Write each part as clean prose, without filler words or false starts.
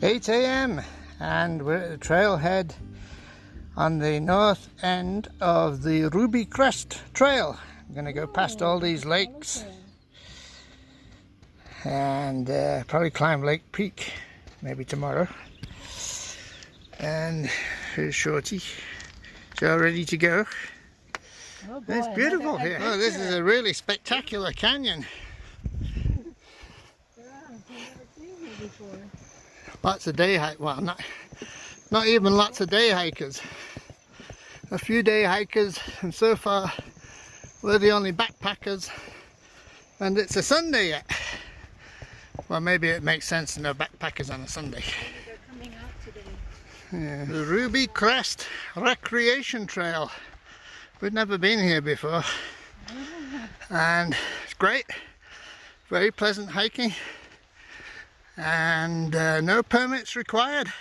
8 a.m. and we're at the trailhead on the north end of the Ruby Crest Trail. I'm going to go past all these lakes and probably climb Lake Peak maybe tomorrow. And here's Shorty. So ready to go. Oh boy, it's beautiful here. Oh, this is a really spectacular canyon. Lots of day hike. Well, not even lots of day hikers. A few day hikers, and so far we're the only backpackers. And it's a Sunday yet. Well, maybe it makes sense to know backpackers on a Sunday. They're coming out today. Yeah. The Ruby Crest Recreation Trail. We've never been here before, and it's great. Very pleasant hiking, and no permits required.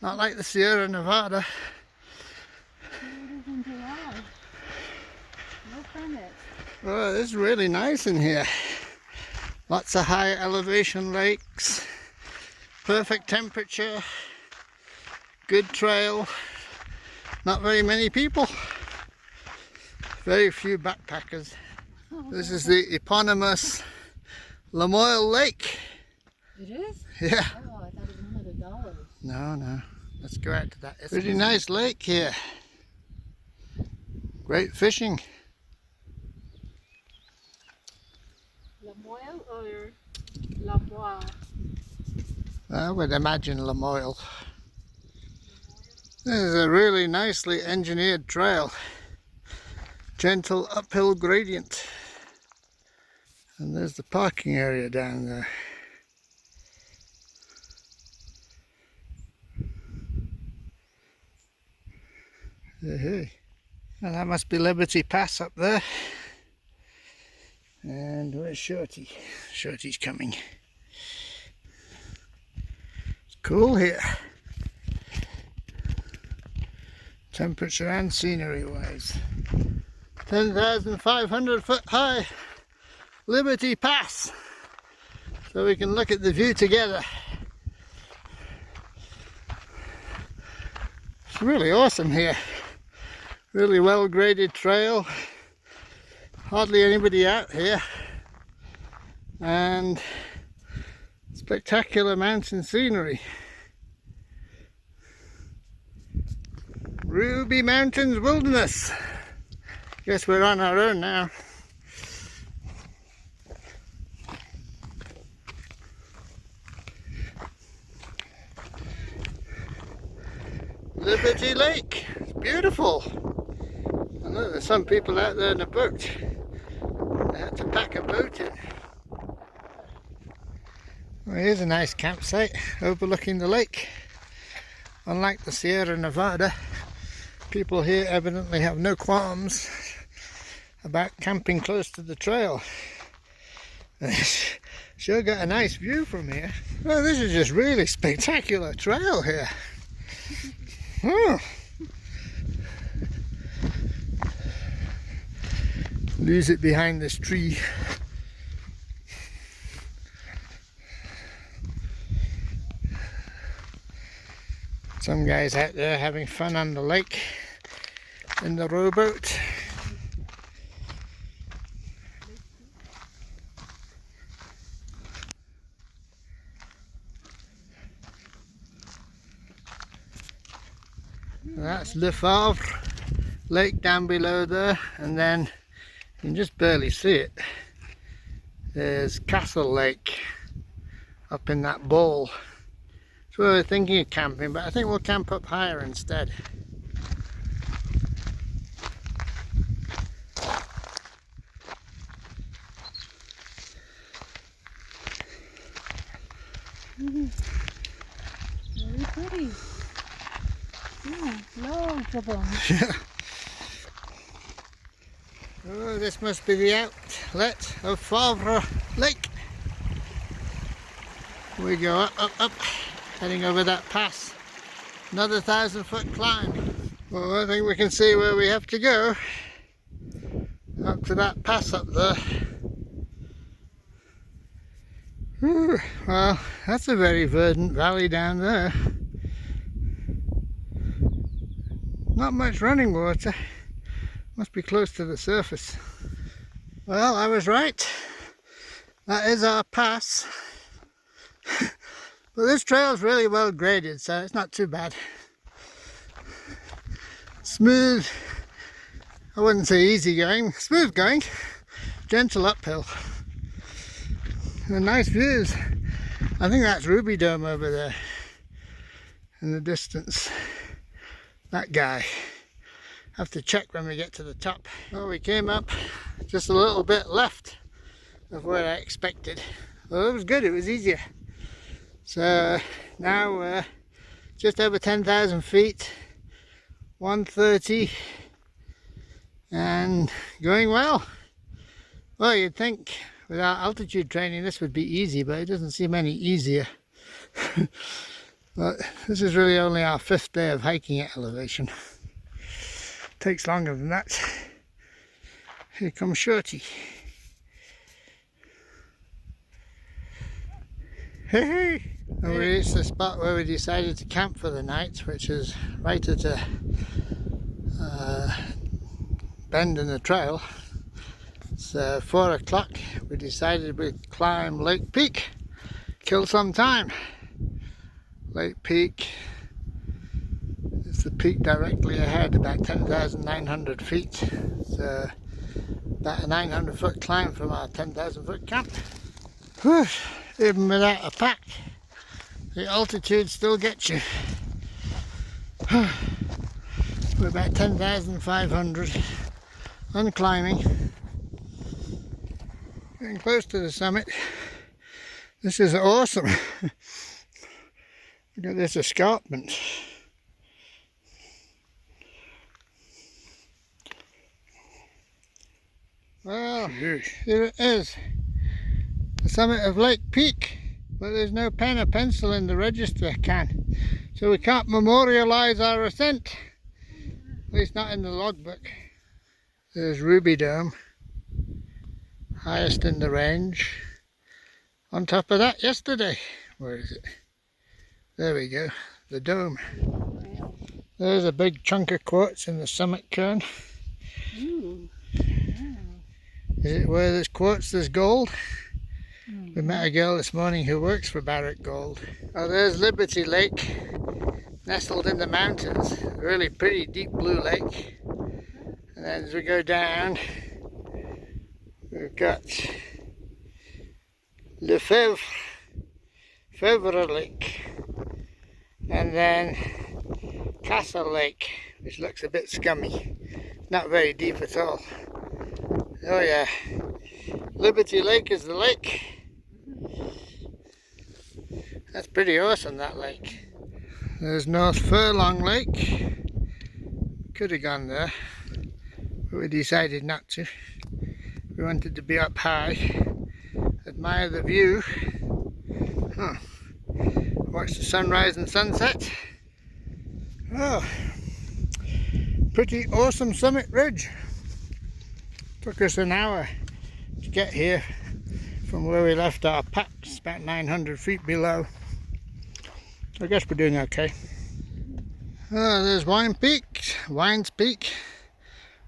Not like the Sierra Nevada. It isn't allowed. No permits. Oh, it's really nice in here. Lots of high elevation lakes, perfect temperature, good trail, not very many people, very few backpackers. This is the eponymous Lamoille Lake. It is? Yeah. Oh, I thought it was $100. No. Let's go out to that. It's a pretty nice lake here. Great fishing. Lamoille or Lamoille? I would imagine Lamoille. This is a really nicely engineered trail. Gentle uphill gradient. And there's the parking area down there. Hey. Well, that must be Liberty Pass up there. And where's Shorty? Shorty's coming. It's cool here. Temperature and scenery wise. 10,500 foot high Liberty Pass. So we can look at the view together. It's really awesome here. Really well graded trail. Hardly anybody out here. And spectacular mountain scenery. Ruby Mountains Wilderness. Guess we're on our own now. Liberty Lake. It's beautiful. I know there's some people out there in a boat. They had to pack a boat in. Well, here's a nice campsite overlooking the lake. Unlike the Sierra Nevada, people here evidently have no qualms about camping close to the trail. Sure got a nice view from here. Well, this is just really spectacular trail here. Oh. Lose it behind this tree. Some guys out there having fun on the lake in the rowboat. That's Le Favre Lake down below there, and then you can just barely see it. There's Castle Lake up in that bowl. So we were thinking of camping, but I think we'll camp up higher instead. Very pretty. Yeah, loads of them. Yeah. Oh, this must be the outlet of Favre Lake. We go up, heading over that pass. Another 1,000-foot climb. Well, I think we can see where we have to go. Up to that pass up there. Ooh, well, that's a very verdant valley down there. Not much running water. Must be close to the surface. Well, I was right. That is our pass. But this trail is really well graded, so it's not too bad. Smooth, I wouldn't say easy going, smooth going, gentle uphill. And nice views. I think that's Ruby Dome over there in the distance. That guy. Have to check when we get to the top. Well, we came up just a little bit left of where I expected. Well, it was good, it was easier. So now we're just over 10,000 feet, 130, and going well. Well, you'd think without altitude training this would be easy, but it doesn't seem any easier. But this is really only our 5th day of hiking at elevation. Takes longer than that. Here comes Shorty. Hey, hey! And we reached the spot where we decided to camp for the night, which is right at a bend in the trail. It's 4 o'clock. We decided we'd climb Lake Peak, kill some time. Lake Peak is the peak directly ahead, about 10,900 feet. It's about a 900-foot climb from our 10,000-foot camp. Whew. Even without a pack, the altitude still gets you. We're about 10,500 and climbing. Getting close to the summit. This is awesome. Look at this escarpment. Well, here it is. The summit of Lake Peak, but there's no pen or pencil in the register can, so we can't memorialise our ascent, at least not in the logbook. There's Ruby Dome, highest in the range. On top of that yesterday, where is it? There we go, the dome. There's a big chunk of quartz in the summit cone. Ooh. Is it where there's quartz there's gold? We met a girl this morning who works for Barrick Gold. Oh, there's Liberty Lake, nestled in the mountains. A really pretty deep blue lake. And then as we go down, we've got Lefebvre Lake, and then Castle Lake, which looks a bit scummy. Not very deep at all. Oh yeah, Liberty Lake is the lake. That's pretty awesome, that lake. There's North Furlong Lake. Could have gone there, but we decided not to. We wanted to be up high, admire the view, watch the sunrise and sunset. Oh, pretty awesome summit ridge. Took us an hour to get here from where we left our packs, about 900 feet below. I guess we're doing okay. Oh, there's Wines Peak,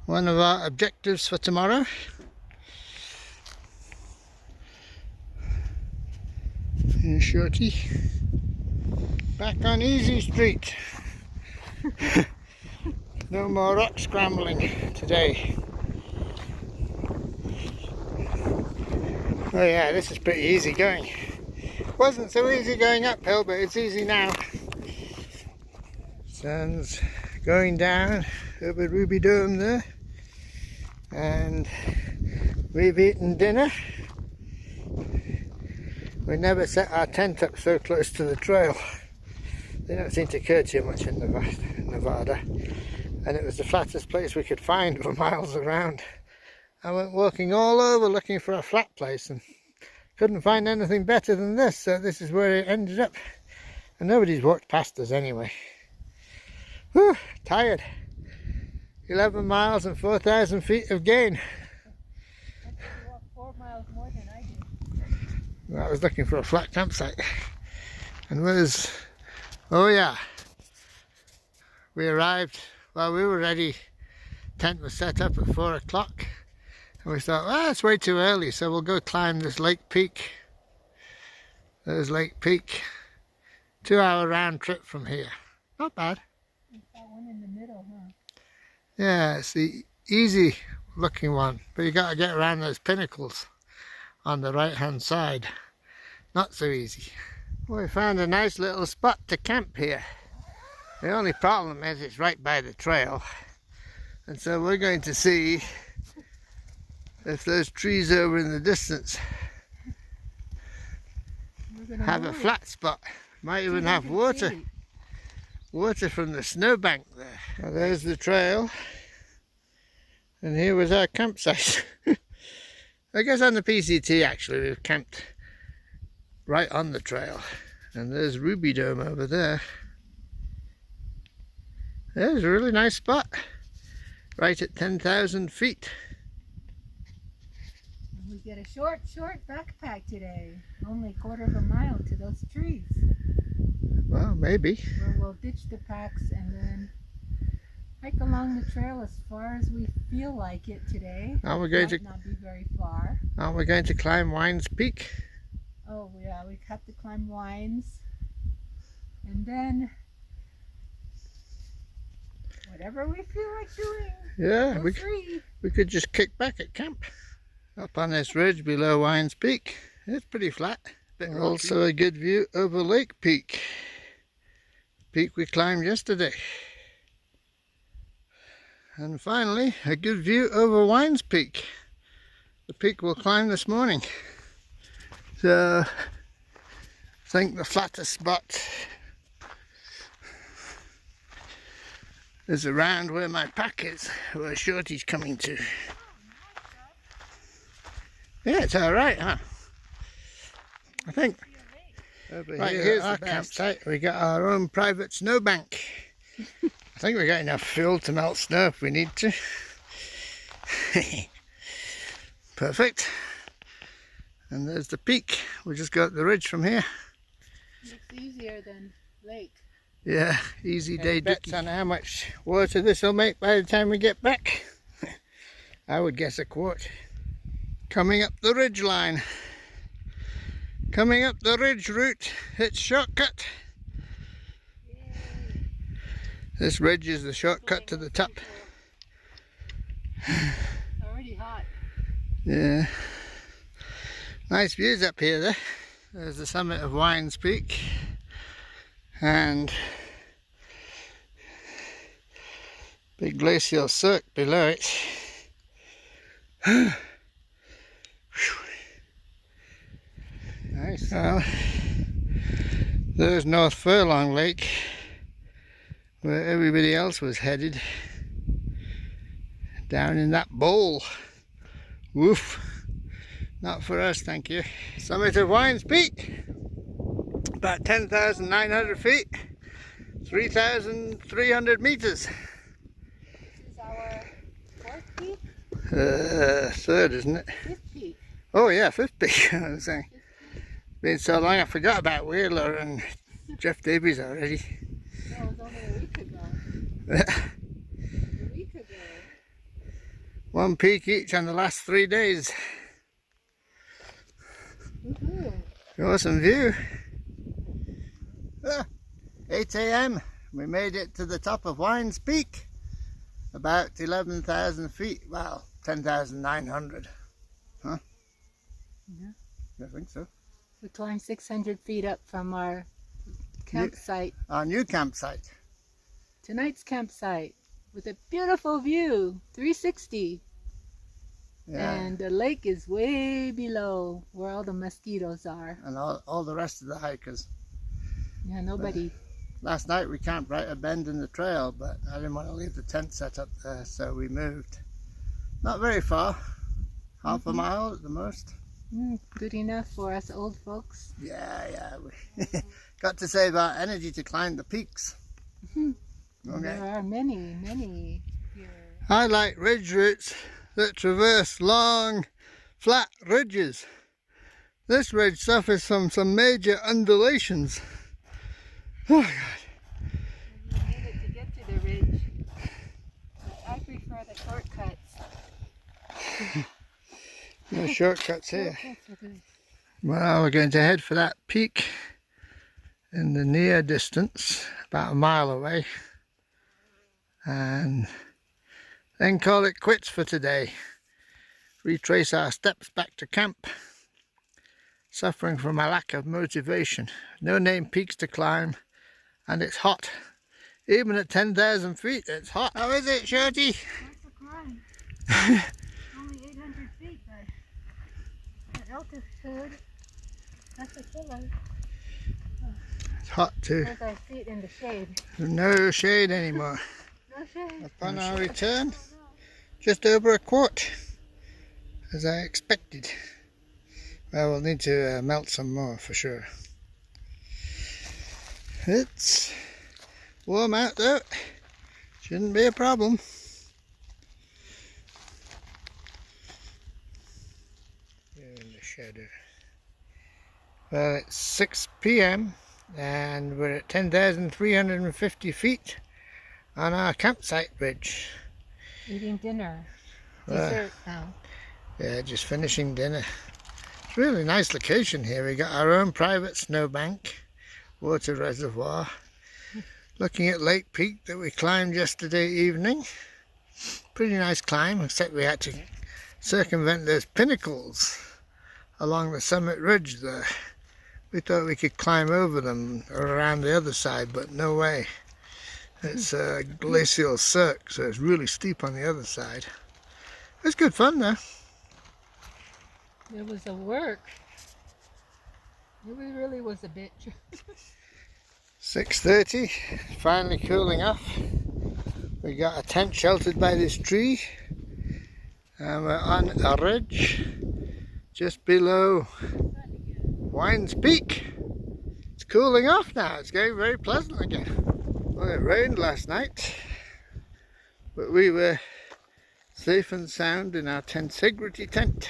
one of our objectives for tomorrow. And Shorty, back on easy street. No more rock scrambling today. Oh yeah, this is pretty easy going. Wasn't so easy going uphill, but it's easy now. Sun's going down over Ruby Dome there, and we've eaten dinner. We never set our tent up so close to the trail. They don't seem to care too much in Nevada, and it was the flattest place we could find for miles around. I went walking all over looking for a flat place and couldn't find anything better than this, so this is where it ended up. And nobody's walked past us anyway. Whew, tired. 11 miles and 4,000 feet of gain. I think you walked 4 miles more than I did. I was looking for a flat campsite. And where's... Oh yeah. We arrived, well, we were ready. Tent was set up at 4 o'clock. And we thought, well, it's way too early, so we'll go climb this Lake Peak. There's Lake Peak. 2-hour round trip from here. Not bad. That one in the middle, huh? Yeah, it's the easy looking one, but you got to get around those pinnacles on the right hand side. Not so easy. We found a nice little spot to camp here. The only problem is it's right by the trail, and so we're going to see if those trees over in the distance have a flat spot. Might even have water from the snowbank there. Well, there's the trail, and here was our campsite. I guess on the PCT actually we've camped right on the trail. And there's Ruby Dome over there. There's a really nice spot, right at 10,000 feet. We get a short backpack today. Only a quarter of a mile to those trees. Well, maybe. Where we'll ditch the packs and then hike along the trail as far as we feel like it today. Are we going to not be very far. Are we going to climb Wines Peak? Oh yeah, we have to climb Wines, and then whatever we feel like doing. Yeah, free. We could just kick back at camp. Up on this ridge below Wines Peak. It's pretty flat. But also a good view over Lake Peak. Peak we climbed yesterday. And finally, a good view over Wines Peak. The peak we'll climb this morning. So, I think the flattest spot is around where my pack is, where Shorty's coming to. Yeah, it's alright, huh? I think. Over right, here's our campsite. We got our own private snowbank. I think we got enough fuel to melt snow if we need to. Perfect. And there's the peak. We just got the ridge from here. Looks easier than lake. Yeah, easy day dookie. On how much water this will make by the time we get back. I would guess a quart. Coming up the ridge line. Coming up the ridge route. It's shortcut. Yay. This ridge is the shortcut to the top. It's already hot. Yeah. Nice views up here there. There's the summit of Wines Peak. And big glacial cirque below it. Nice. Well, there's North Furlong Lake, where everybody else was headed. Down in that bowl. Woof. Not for us, thank you. Summit of Wines Peak. About 10,900 feet. 3,300 meters. This is our fourth peak? Third, isn't it? Fifth peak. Oh yeah, fifth peak, I was saying. Been so long I forgot about Wheeler and Jeff Davies already. That was only a week ago. A week ago. One peak each on the last 3 days. Awesome view. 8 AM. We made it to the top of Wines Peak. About 11,000 feet. Well, 10,900. Huh? Yeah. I think so. We climbed 600 feet up from our campsite. Our new campsite. Tonight's campsite with a beautiful view, 360. Yeah. And the lake is way below where all the mosquitoes are. And all the rest of the hikers. Yeah, nobody. Last night we camped right at a bend in the trail, but I didn't want to leave the tent set up there, so we moved. Not very far, half a mile at the most. Good enough for us old folks. Yeah, we got to save our energy to climb the peaks. Okay. There are many here. I like ridge routes that traverse long, flat ridges. This ridge suffers from some major undulations. Oh God. You needed to get to the ridge. But I prefer the shortcuts. No shortcuts here. Shortcuts are good. Well, we're going to head for that peak in the near distance, about a mile away, and then call it quits for today. Retrace our steps back to camp, suffering from a lack of motivation. No named peaks to climb, and it's hot. Even at 10,000 feet, it's hot. How is it, Shorty? That's a climb. Only 800 feet, but at altitude, that's a killer. It's hot too. There's our feet in the shade. No shade anymore. No shade. Upon our return, just over a quart, as I expected. Well, we'll need to melt some more for sure. It's warm out though. Shouldn't be a problem. Here in the shadow. Well, it's 6 p.m. and we're at 10,350 feet on our campsite ridge. Eating dinner. Dessert now. Yeah, just finishing dinner. It's a really nice location here. We got our own private snowbank, water reservoir, looking at Lake Peak that we climbed yesterday evening. Pretty nice climb, except we had to circumvent those pinnacles along the summit ridge there. We thought we could climb over them or around the other side, but no way. It's a glacial cirque, so it's really steep on the other side. It's good fun though. It was a work. It really was a bitch. 6:30, finally cooling off. We got a tent sheltered by this tree, and we're on a ridge just below Wines Peak. It's cooling off now. It's getting very pleasant again. Well, it rained last night, but we were safe and sound in our tensegrity tent.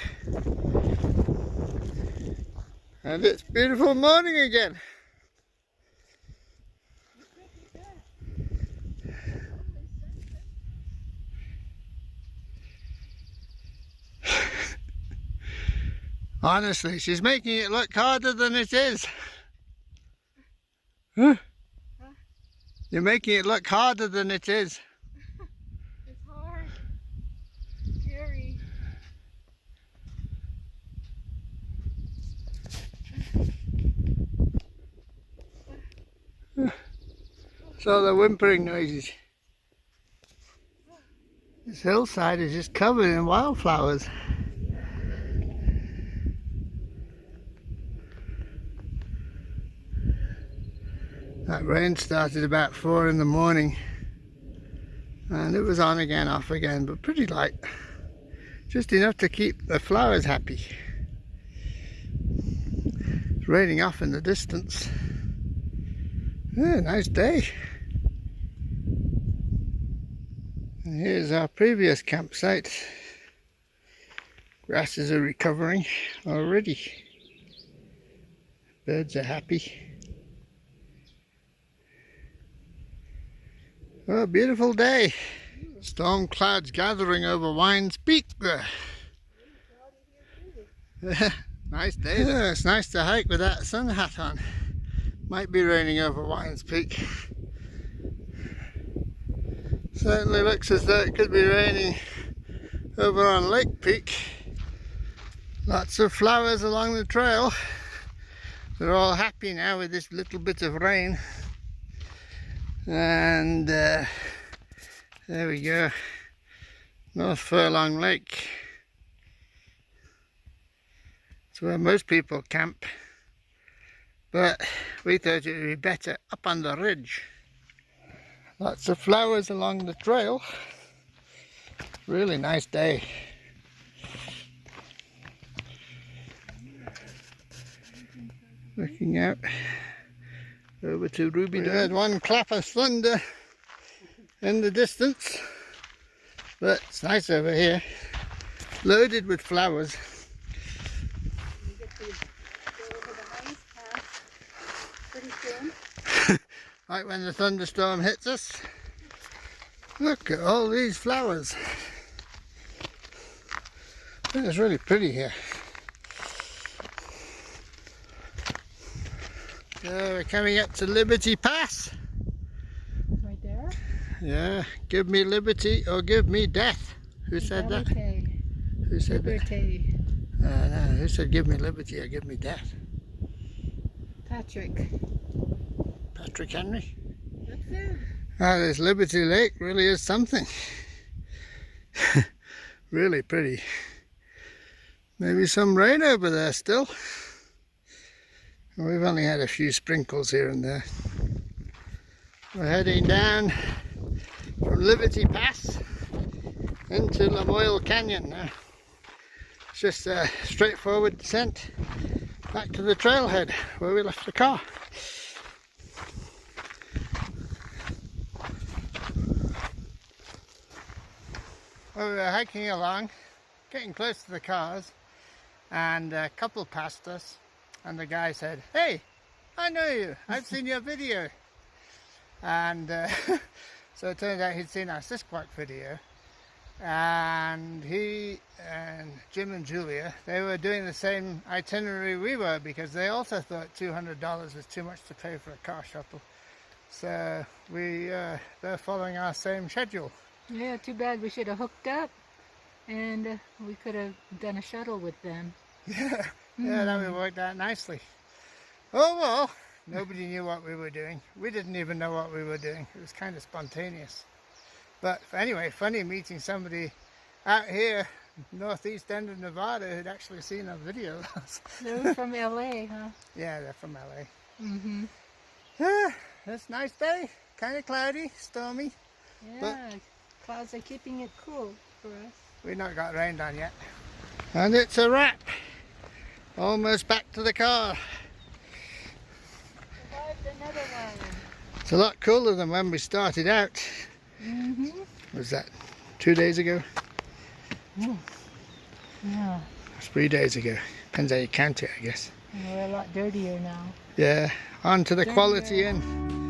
And it's a beautiful morning again. Honestly, she's making it look harder than it is. Huh? You're making it look harder than it is. It's hard. Scary. So the whimpering noises. This hillside is just covered in wildflowers. That rain started about 4 in the morning, and it was on again, off again, but pretty light. Just enough to keep the flowers happy. It's raining off in the distance. Yeah, nice day. And here's our previous campsite. Grasses are recovering already. Birds are happy. Oh, beautiful day. Storm clouds gathering over Wines Peak there. Nice day there. Yeah, it's nice to hike with that sun hat on. Might be raining over Wines Peak. Certainly looks as though it could be raining over on Lake Peak. Lots of flowers along the trail. They're all happy now with this little bit of rain. And there we go, North Furlong Lake. It's where most people camp, but we thought it would be better up on the ridge. Lots of flowers along the trail. Really nice day. Looking out over to Ruby. We heard one clap of thunder in the distance, but it's nice over here, loaded with flowers. Right when the thunderstorm hits us. Look at all these flowers. It's really pretty here. So we're coming up to Liberty Pass. Right there? Yeah, give me liberty or give me death. Who said that? Who said Liberty. that? No, who said give me liberty or give me death? Patrick. Patrick Henry? That's it. Ah, this Liberty Lake really is something. Really pretty. Maybe some rain over there still. We've only had a few sprinkles here and there. We're heading down from Liberty Pass into Lamoille Canyon now. It's just a straightforward descent back to the trailhead where we left the car. Well, we were hiking along, getting close to the cars, and a couple passed us, and the guy said, "Hey, I know you, I've seen your video." And so it turns out he'd seen our Sisquatch video, and he and Jim and Julia, they were doing the same itinerary we were, because they also thought $200 was too much to pay for a car shuttle. So they're following our same schedule. Yeah, too bad we should have hooked up and we could have done a shuttle with them. Yeah, that would have worked out nicely. Oh well, nobody knew what we were doing. We didn't even know what we were doing. It was kind of spontaneous. But anyway, funny meeting somebody out here, northeast end of Nevada, who'd actually seen our video. They were from LA, huh? Yeah, they're from LA. Mm-hmm. It's a nice day. Kind of cloudy, stormy. Yeah, clouds are keeping it cool for us. We've not got rained on yet. And it's a wrap. Almost back to the car. Survived another one. It's a lot cooler than when we started out. Mm-hmm. Was that 2 days ago? Yeah. It's 3 days ago. Depends how you count it, I guess. And we're a lot dirtier now. Yeah, on to the Dirtier. Quality Inn.